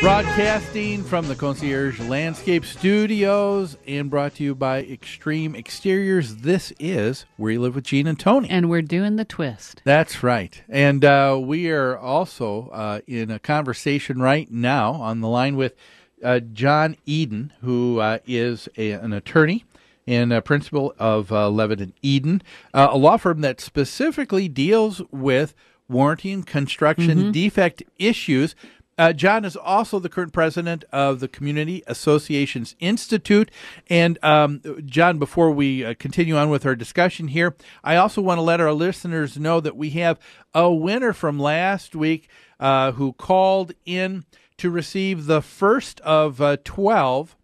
Broadcasting from the Concierge Landscape Studios and brought to you by Extreme Exteriors. This is Where You Live with Gene and Tony. And we're doing the twist. That's right. And we are also in a conversation right now on the line with John Eden, who is an attorney and principal of Levitt and Eden, a law firm that specifically deals with warranty and construction defect issues. John is also the current president of the Community Associations Institute. And, John, before we continue on with our discussion here, I also want to let our listeners know that we have a winner from last week who called in to receive the first of 12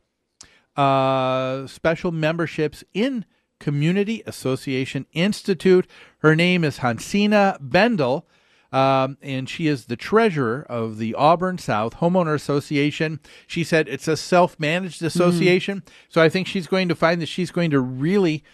special memberships in Community Association Institute. Her name is Hansina Bendel. And she is the treasurer of the Auburn South Homeowner Association. She said it's a self-managed association, so I think she's going to find that she's going to really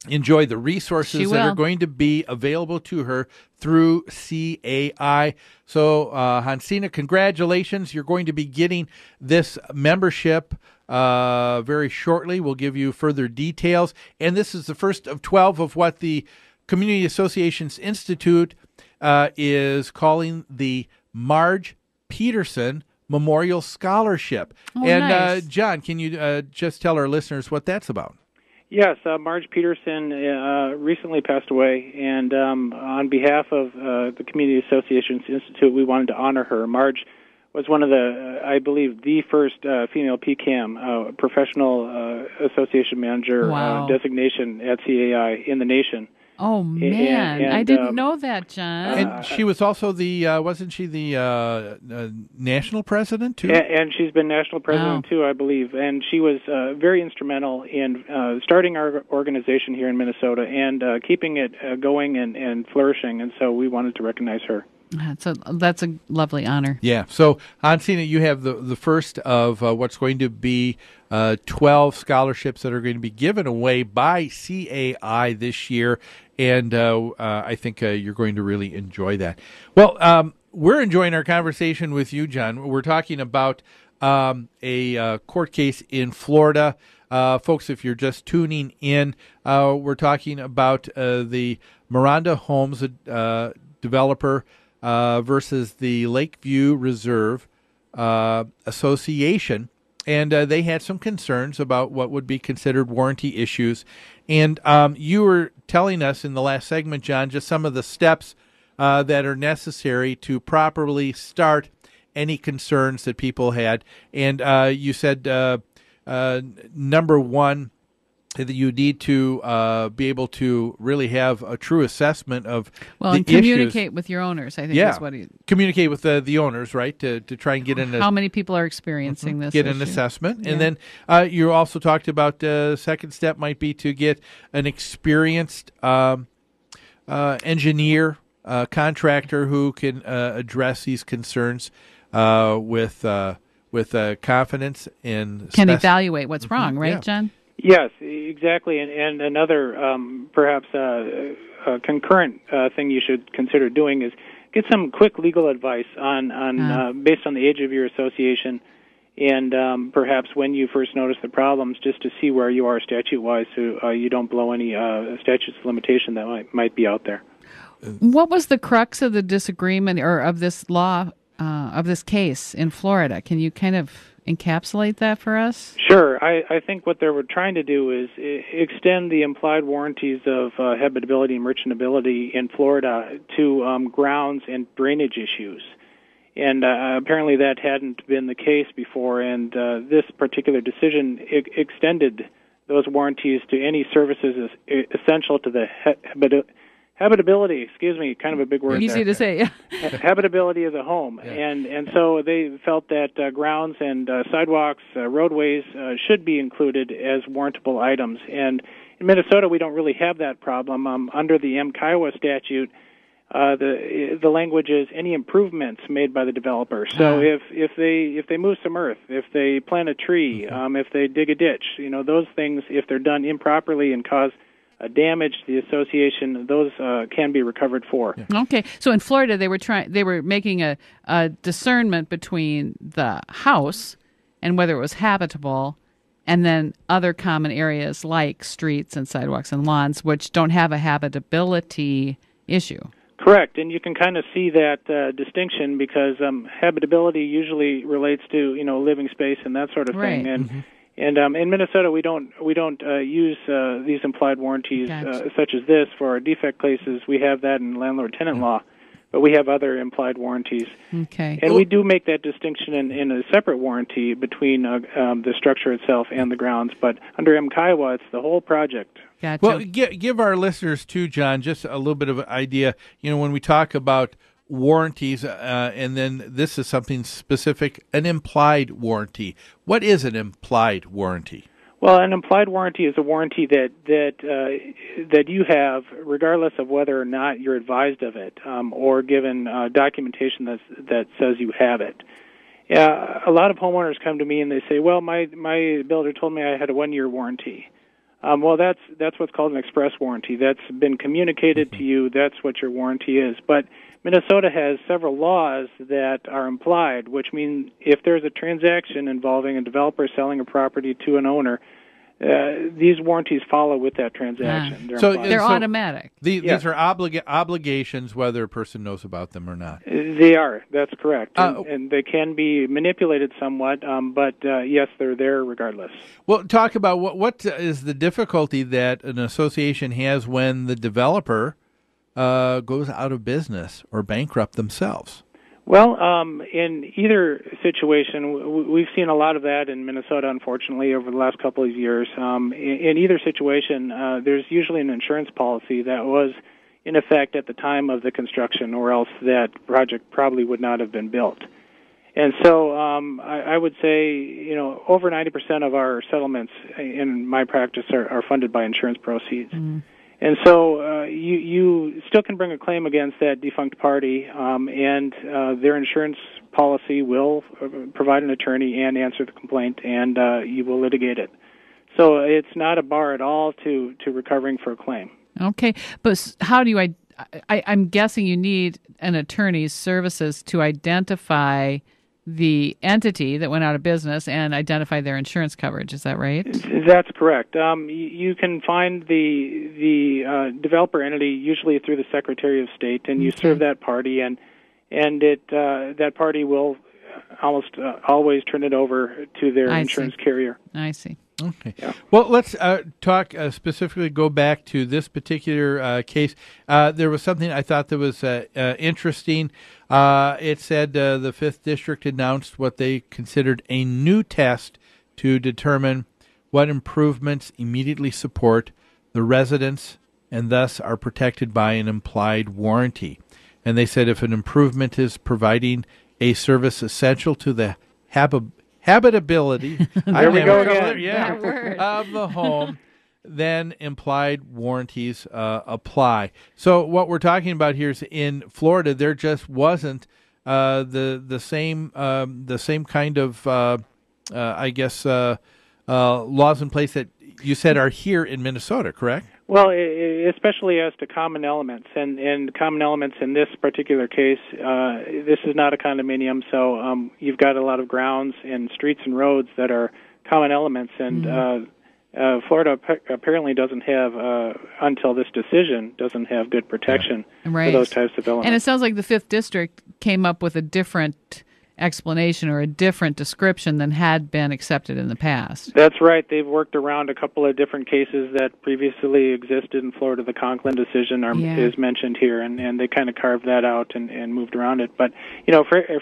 enjoy the resources that are going to be available to her through CAI. So, Hansina, congratulations. You're going to be getting this membership very shortly. We'll give you further details. And this is the first of 12 of what the Community Associations Institute is calling the Marge Peterson Memorial Scholarship. Oh, and nice. John, can you just tell our listeners what that's about? Yes, Marge Peterson recently passed away, and on behalf of the Community Associations Institute, we wanted to honor her. Marge was one of the, I believe, the first female PCAM, professional association manager designation at CAI in the nation. Oh, man. I didn't know that, John. And she was also wasn't she the national president, too? And she's been national president, too, I believe. And she was very instrumental in starting our organization here in Minnesota and keeping it going and flourishing. And so we wanted to recognize her. That's a lovely honor. Yeah. So, Hansina, you have the first of what's going to be 12 scholarships that are going to be given away by CAI this year, and I think you're going to really enjoy that. Well, we're enjoying our conversation with you, John. We're talking about a court case in Florida. Folks, if you're just tuning in, we're talking about the Miranda Homes developer versus the Lakeview Reserve Association. And they had some concerns about what would be considered warranty issues. And you were telling us in the last segment, John, just some of the steps that are necessary to properly start any concerns that people had. And you said, number one, that you need to be able to really have a true assessment of and communicate with your owners, I think is what communicate with the owners, right, to try and get how many people are experiencing this get issue. an assessment. And then you also talked about second step might be to get an experienced engineer, contractor who can address these concerns with confidence and can evaluate what's wrong, right, John? Yes, exactly. And another perhaps concurrent thing you should consider doing is get some quick legal advice on based on the age of your association and perhaps when you first notice the problems, just to see where you are statute-wise so you don't blow any statutes of limitation that might be out there. What was the crux of the disagreement or of this law, of this case in Florida? Can you kind of encapsulate that for us? Sure. I think what they were trying to do is extend the implied warranties of habitability and merchantability in Florida to grounds and drainage issues. And apparently that hadn't been the case before, and this particular decision extended those warranties to any services essential to the habitability, kind of a big word. Easy to say. Habitability of the home. Yeah. And so they felt that grounds and sidewalks, roadways should be included as warrantable items. And in Minnesota, we don't really have that problem. Under the Kiowa statute, the language is any improvements made by the developer. So if they move some earth, if they plant a tree, if they dig a ditch, those things, if they're done improperly and cause damage to the association, those can be recovered for. Yeah. Okay, so in Florida, they were making a discernment between the house and whether it was habitable, and then other common areas like streets and sidewalks and lawns, which don't have a habitability issue. Correct, and you can kind of see that distinction because habitability usually relates to living space and that sort of thing, and in Minnesota we don't use these implied warranties such as this for our defect cases. We have that in landlord-tenant law, but we have other implied warranties. Okay, and we do make that distinction in a separate warranty between the structure itself and the grounds. But under Kiowa, it's the whole project. Gotcha. Well, give our listeners too, John, just a little bit of an idea. When we talk about warranties, and then this is something specific, an implied warranty. What is an implied warranty? Well, an implied warranty is a warranty that you have, regardless of whether or not you're advised of it, or given documentation that says you have it. A lot of homeowners come to me and they say, "Well, my builder told me I had a 1-year warranty." Well, that's what's called an express warranty. That's been communicated to you. That's what your warranty is. But Minnesota has several laws that are implied, which mean if there's a transaction involving a developer selling a property to an owner, these warranties follow with that transaction. They're automatic. These are obligations, whether a person knows about them or not. They are. That's correct. And they can be manipulated somewhat, but yes, they're there regardless. Well, talk about what is the difficulty that an association has when the developer goes out of business or bankrupt themselves. Well, in either situation, we've seen a lot of that in Minnesota, unfortunately, over the last couple of years. In either situation, there's usually an insurance policy that was in effect at the time of the construction, or else that project probably would not have been built. And so I would say, over 90% of our settlements in my practice are funded by insurance proceeds. Mm-hmm. And so you still can bring a claim against that defunct party, and their insurance policy will provide an attorney and answer the complaint, and you will litigate it. So it's not a bar at all to recovering for a claim. Okay, but how do you? I'm guessing you need an attorney's services to identify the entity that went out of business and identify their insurance coverage. Is that right? That's correct. You can find the developer entity usually through the Secretary of State, and you serve that party, and that party will almost always turn it over to their insurance carrier. I see. Okay. Yeah. Well, let's talk specifically, go back to this particular case. There was something I thought that was interesting. It said the 5th District announced what they considered a new test to determine what improvements immediately support the residents and thus are protected by an implied warranty. And they said if an improvement is providing a service essential to the habitability there we go again. Of the home, then implied warranties apply. So what we're talking about here is in Florida, there just wasn't the same kind of laws in place that you said are here in Minnesota, correct? Well, especially as to common elements, and common elements in this particular case, this is not a condominium, so you've got a lot of grounds and streets and roads that are common elements, and Florida apparently doesn't have, until this decision, doesn't have good protection for those types of elements. And it sounds like the 5th District came up with a different explanation or a different description than had been accepted in the past. That's right. They've worked around a couple of different cases that previously existed in Florida. The Conklin decision is mentioned here, and they kind of carved that out and moved around it. But,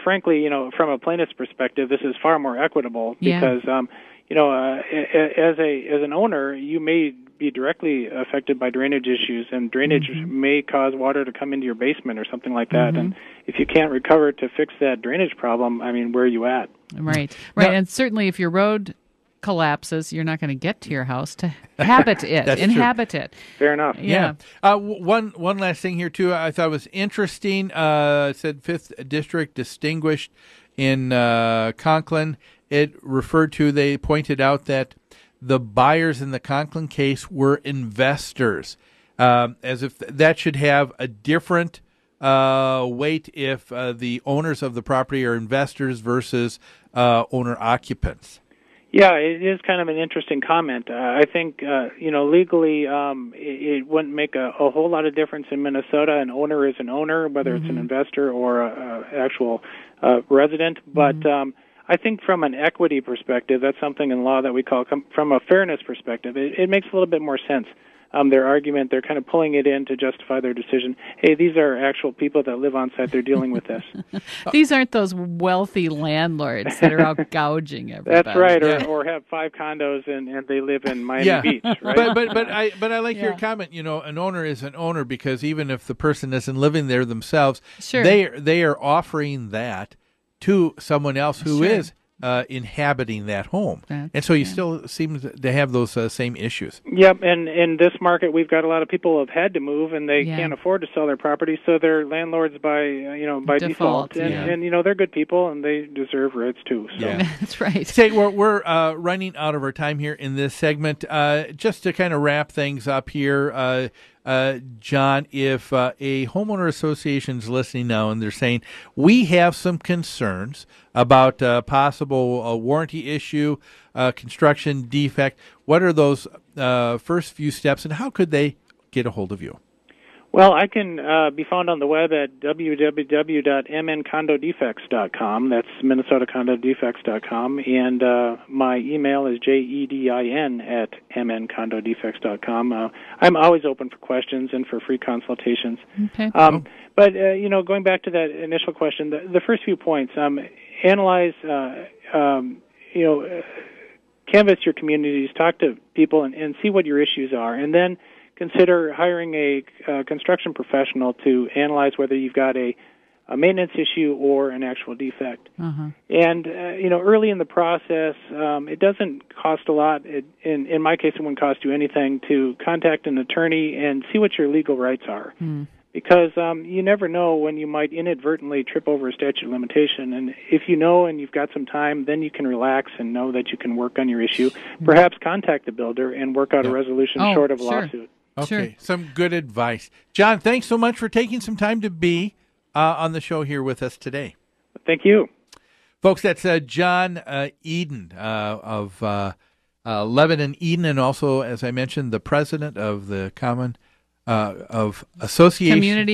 frankly, from a plaintiff's perspective, this is far more equitable because, as an owner, you may be directly affected by drainage issues, and drainage may cause water to come into your basement or something like that. And if you can't recover to fix that drainage problem, where are you at? Right. Now, and certainly if your road collapses, you're not going to get to your house to inhabit it. Fair enough. Yeah. One last thing here, too, I thought was interesting. It said 5th District distinguished in Conklin. It referred to, they pointed out that the buyers in the Conklin case were investors, as if that should have a different weight if the owners of the property are investors versus owner-occupants. Yeah, it is kind of an interesting comment. I think, legally, it wouldn't make a whole lot of difference in Minnesota. An owner is an owner, whether it's an investor or an actual resident. But I think from an equity perspective, that's something in law that we call, from a fairness perspective, it makes a little bit more sense. Their argument, they're kind of pulling it in to justify their decision. Hey, these are actual people that live on site. They're dealing with this. These aren't those wealthy landlords that are out gouging everybody. That's right, or have 5 condos and they live in Miami Beach, right? But I like your comment. An owner is an owner because even if the person isn't living there themselves, sure, they are offering that to someone else who is inhabiting that home. And so you still seem to have those same issues. Yep, and in this market, we've got a lot of people who have had to move, and they can't afford to sell their property, so they're landlords by default. And they're good people, and they deserve rights too. So. Yeah, that's right. Say, we're running out of our time here in this segment. Just to kind of wrap things up here, John, if a homeowner association is listening now and they're saying, we have some concerns about possible warranty issue, construction defect, what are those first few steps, and how could they get a hold of you? Well, I can be found on the web at www.mncondodefects.com. That's minnesotacondodefects.com. And my email is jedin@mncondodefects.com. I'm always open for questions and for free consultations. Okay. But, going back to that initial question, the first few points, analyze, canvass your communities, talk to people, and see what your issues are. And then consider hiring a construction professional to analyze whether you've got a maintenance issue or an actual defect. And, early in the process, it doesn't cost a lot. In my case, it wouldn't cost you anything to contact an attorney and see what your legal rights are. Because you never know when you might inadvertently trip over a statute of limitation. And if you know and you've got some time, then you can relax and know that you can work on your issue. Perhaps contact the builder and work out a resolution short of a lawsuit. Okay, some good advice. John, thanks so much for taking some time to be on the show here with us today. Thank you. Folks, that's John Eden of Lebanon Eden, and also, as I mentioned, the president of the Community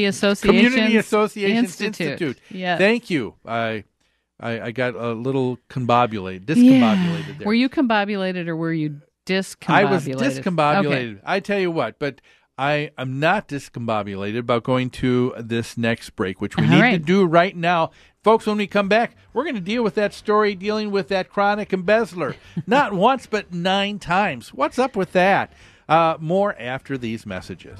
Association Institute. Yeah. Thank you. I got a little discombobulated there. Were you combobulated or were you discombobulated? I was discombobulated. Okay. I tell you what, but I am not discombobulated about going to this next break, which we need to do right now. Folks, when we come back, we're going to deal with that story, dealing with that chronic embezzler. Not once, but 9 times. What's up with that? More after these messages.